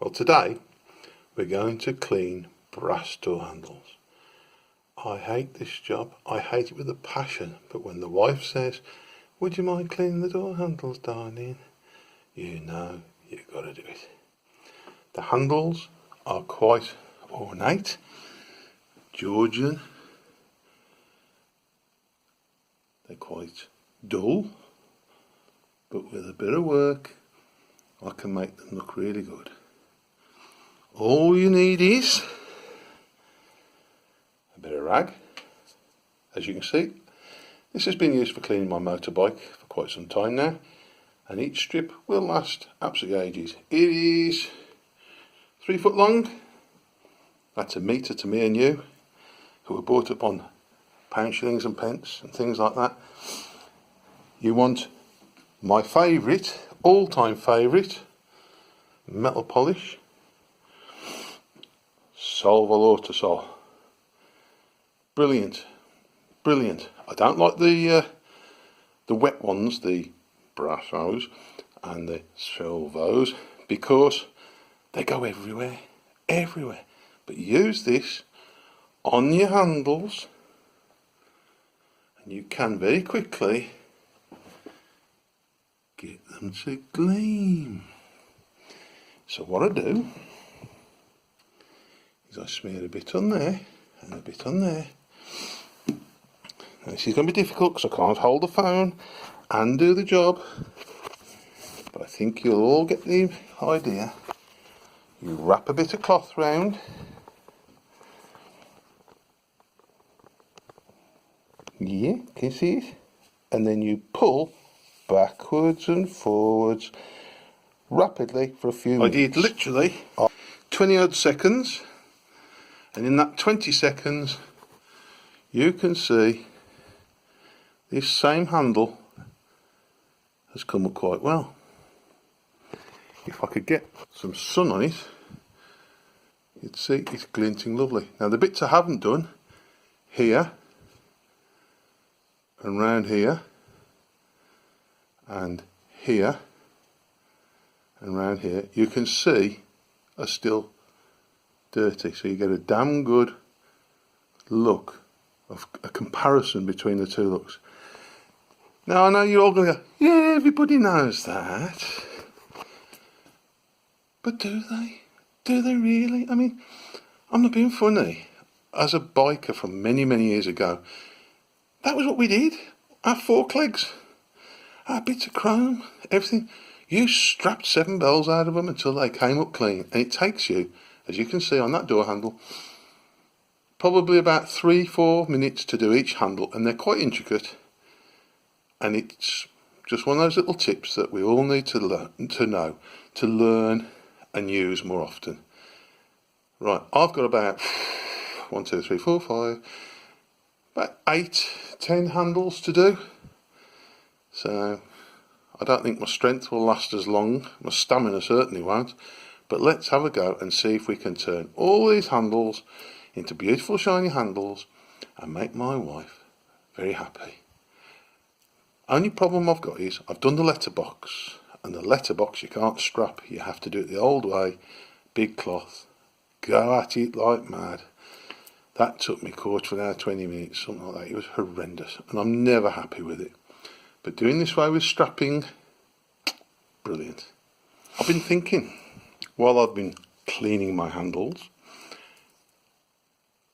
Well, today we're going to clean brass door handles. I hate this job. I hate it with a passion. But when the wife says, "Would you mind cleaning the door handles, darling?" you know you've got to do it. The handles are quite ornate, Georgian. They're quite dull, but with a bit of work I can make them look really good. All you need is a bit of rag. As you can see, this has been used for cleaning my motorbike for quite some time now, and each strip will last absolutely ages. It is 3 foot long. That's a metre to me and you, who were brought up on pound, shillings and pence and things like that. You want my favourite, all-time favourite, metal polish, Sol Volortasol. Brilliant, brilliant. I don't like the wet ones, the Brassos and the Silvos, because they go everywhere, everywhere. But use this on your handles and you can very quickly get them to gleam. So what I do is I smear a bit on there and a bit on there. Now this is going to be difficult because I can't hold the phone and do the job, but I think you'll all get the idea. You wrap a bit of cloth round, yeah, can you see it? And then you pull backwards and forwards rapidly for a few minutes. I did literally 20 odd seconds, and in that 20 seconds you can see this same handle has come up quite well. If I could get some sun on it, you'd see it's glinting lovely. Now the bits I haven't done, here and round here and here and round here, you can see are still dirty, so you get a damn good look of a comparison between the two looks. Now I know you're all going to go, yeah, everybody knows that, but do they? Do they really? I mean, I'm not being funny. As a biker from many, many years ago, that was what we did. Our fork legs, our bits of chrome, everything. You strapped 7 bells out of them until they came up clean. And it takes you, as you can see on that door handle, probably about 3-4 minutes to do each handle. And they're quite intricate. And it's just one of those little tips that we all need to learn and use more often. Right, I've got about 1, 2, 3, 4, 5, about 8, 10 handles to do. So I don't think my strength will last as long. My stamina certainly won't. But let's have a go and see if we can turn all these handles into beautiful shiny handles and make my wife very happy. Only problem I've got is I've done the letterbox, and the letterbox you can't strap. You have to do it the old way, big cloth, go at it like mad. That took me quarter of an hour, 20 minutes, something like that. It was horrendous, and I'm never happy with it. But doing this way with strapping, brilliant. I've been thinking, while I've been cleaning my handles,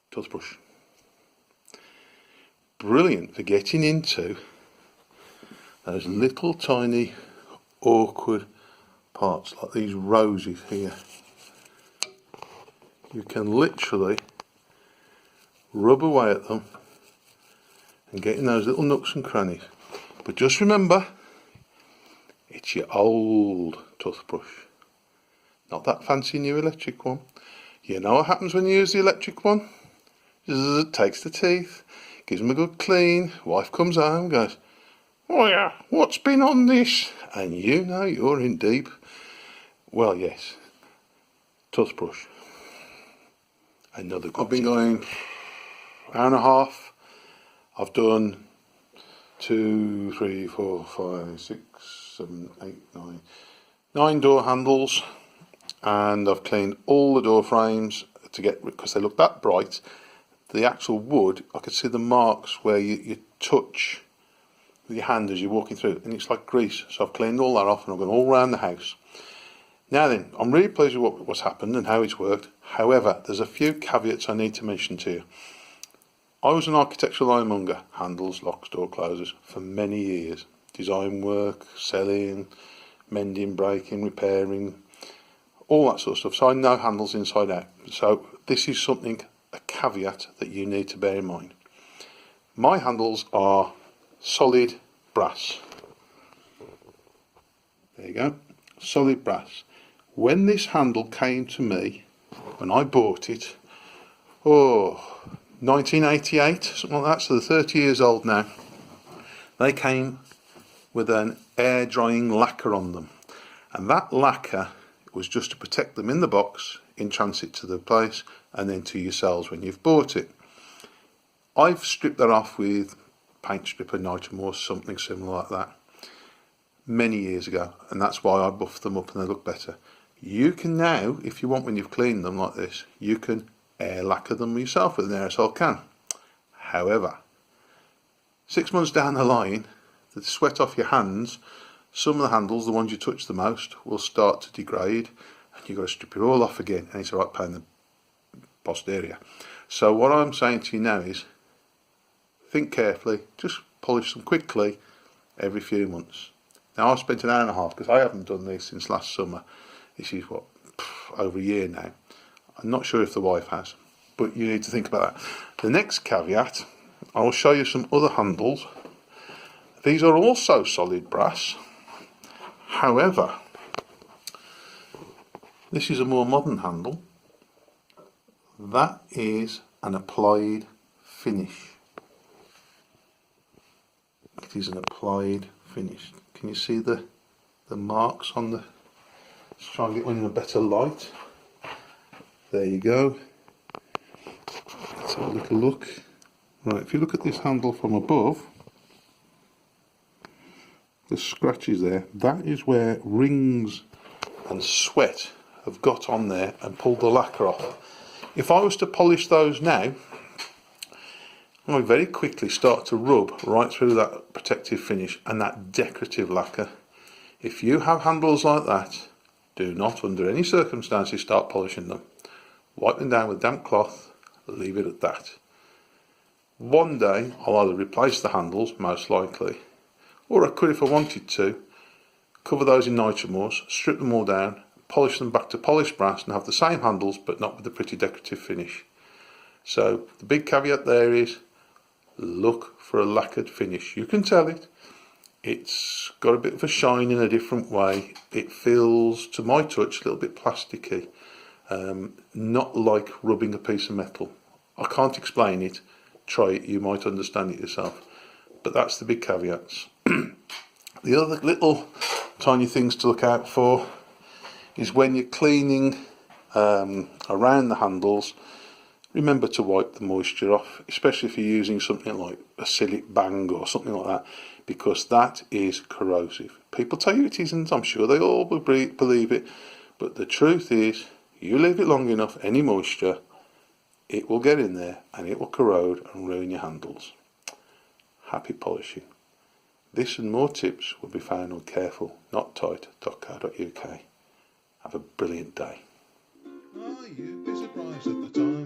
toothbrush. Brilliant for getting into those little tiny awkward parts, like these roses here. You can literally rub away at them and get in those little nooks and crannies. But just remember, it's your old toothbrush, not that fancy new electric one. You know what happens when you use the electric one? It takes the teeth, gives them a good clean. Wife comes home, goes, "Oh yeah, what's been on this?" And you know you're in deep. Well, yes, toothbrush. Another good I've been going hour and a half. I've done 2, 3, 4, 5, 6, 7, 8, 9 door handles. and I've cleaned all the door frames to get, because they look that bright, the actual wood, I could see the marks where you touch with your hand as you're walking through, and it's like grease. So I've cleaned all that off, and I've gone all around the house. Now then, I'm really pleased with what's happened and how it's worked. However, there's a few caveats I need to mention to you. I was an architectural ironmonger, handles, locks, door closers, for many years. Design work, selling, mending, breaking, repairing, all that sort of stuff. So I know handles inside out. So this is something, a caveat that you need to bear in mind. My handles are solid brass. There you go, solid brass. When this handle came to me, when I bought it, 1988, something like that, so they're 30 years old now. They came with an air drying lacquer on them, and that lacquer was just to protect them in the box in transit to the place and then to yourselves when you've bought it. I've stripped that off with paint stripper, nitrum or something similar like that many years ago, and that's why I buffed them up and they look better. You can now, if you want, when you've cleaned them like this, you can air lacquer them yourself with an aerosol can. However, 6 months down the line, the sweat off your hands, some of the handles, the ones you touch the most, will start to degrade, and you've got to strip it all off again, and it's a right pain in the posterior. So what I'm saying to you now is, think carefully, just polish them quickly every few months. Now I've spent an hour and a half, because I haven't done this since last summer. This is what, over a year now. I'm not sure if the wife has, but you need to think about that. The next caveat, I will show you some other handles. These are also solid brass. However, this is a more modern handle. That is an applied finish. It is an applied finish. Can you see the marks on the... Let's try and get one in a better light. There you go. Let's have a little look. Right, if you look at this handle from above, the scratches there, that is where rings and sweat have got on there and pulled the lacquer off. If I was to polish those now, I would very quickly start to rub right through that protective finish and that decorative lacquer. If you have handles like that, do not under any circumstances start polishing them. Wipe them down with damp cloth, leave it at that. One day I'll either replace the handles, most likely, or I could, if I wanted to, cover those in nitromorse, strip them all down, polish them back to polished brass and have the same handles but not with the pretty decorative finish. So the big caveat there is, look for a lacquered finish. You can tell it. It's got a bit of a shine in a different way. It feels, to my touch, a little bit plasticky. Not like rubbing a piece of metal. I can't explain it. Try it, you might understand it yourself. But that's the big caveats. The other little tiny things to look out for is when you're cleaning around the handles, remember to wipe the moisture off, especially if you're using something like a acrylic bang or something like that, because that is corrosive. People tell you it isn't, I'm sure they all believe it, but the truth is, you leave it long enough, any moisture, it will get in there and it will corrode and ruin your handles. Happy polishing. This and more tips will be found on carefulnottight.co.uk. Have a brilliant day. You'd be surprised at the time